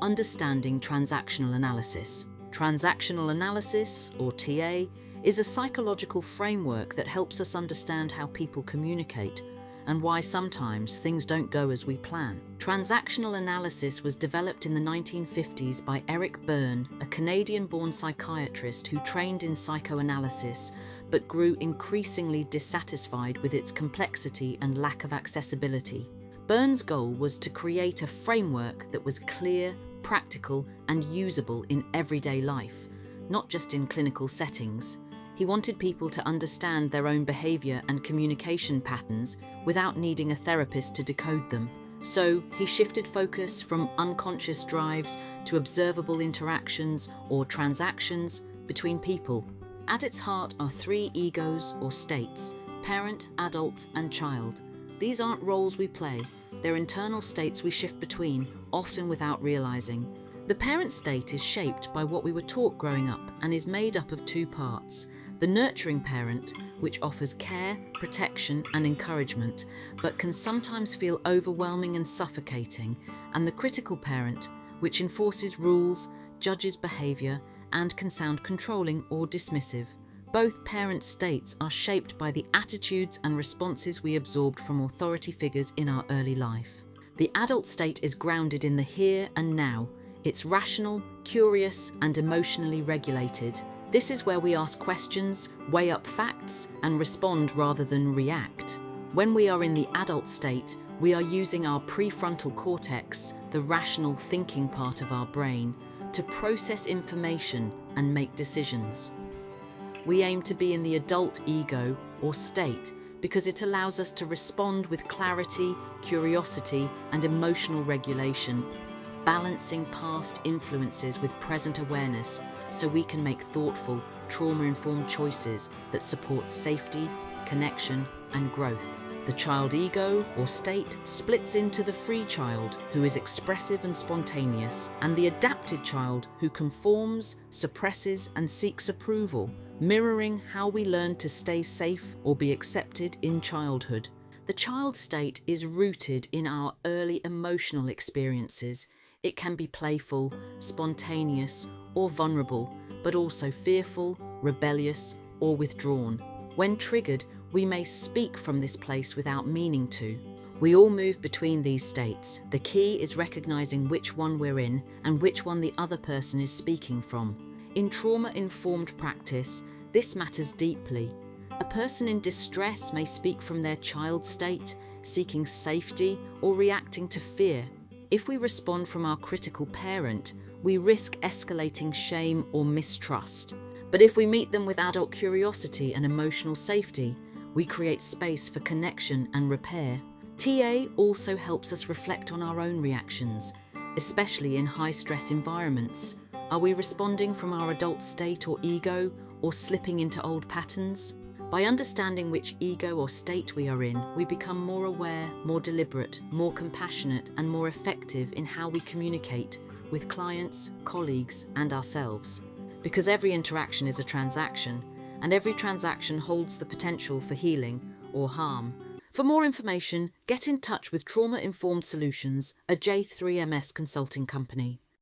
understanding transactional analysis. Transactional analysis, or TA, is a psychological framework that helps us understand how people communicate and why sometimes things don't go as we plan. Transactional analysis was developed in the 1950s by Eric Berne, a Canadian-born psychiatrist who trained in psychoanalysis but grew increasingly dissatisfied with its complexity and lack of accessibility. Berne's goal was to create a framework that was clear, practical, and usable in everyday life, not just in clinical settings. He wanted people to understand their own behavior and communication patterns without needing a therapist to decode them. So he shifted focus from unconscious drives to observable interactions or transactions between people. At its heart are three egos or states: parent, adult, and child. These aren't roles we play, they're internal states we shift between, often without realizing. The parent state is shaped by what we were taught growing up and is made up of two parts: the nurturing parent, which offers care, protection, and encouragement, but can sometimes feel overwhelming and suffocating, and the critical parent, which enforces rules, judges behavior, and can sound controlling or dismissive. Both parent states are shaped by the attitudes and responses we absorbed from authority figures in our early life. The adult state is grounded in the here and now. It's rational, curious, and emotionally regulated. This is where we ask questions, weigh up facts, and respond rather than react. When we are in the adult state, we are using our prefrontal cortex, the rational thinking part of our brain, to process information and make decisions. We aim to be in the adult ego or state because it allows us to respond with clarity, curiosity, and emotional regulation, balancing past influences with present awareness so we can make thoughtful, trauma-informed choices that support safety, connection, and growth. The child ego, or state, splits into the free child, who is expressive and spontaneous, and the adapted child, who conforms, suppresses, and seeks approval, mirroring how we learn to stay safe or be accepted in childhood. The child state is rooted in our early emotional experiences. It can be playful, spontaneous, or vulnerable, but also fearful, rebellious, or withdrawn. When triggered, we may speak from this place without meaning to. We all move between these states. The key is recognizing which one we're in and which one the other person is speaking from. In trauma-informed practice, this matters deeply. A person in distress may speak from their child state, seeking safety or reacting to fear. If we respond from our critical parent, we risk escalating shame or mistrust. But if we meet them with adult curiosity and emotional safety, we create space for connection and repair. TA also helps us reflect on our own reactions, especially in high-stress environments. Are we responding from our adult state or ego, or slipping into old patterns? By understanding which ego or state we are in, we become more aware, more deliberate, more compassionate, and more effective in how we communicate with clients, colleagues, and ourselves. Because every interaction is a transaction, and every transaction holds the potential for healing or harm. For more information, get in touch with Trauma Informed Solutions, a J3MS consulting company.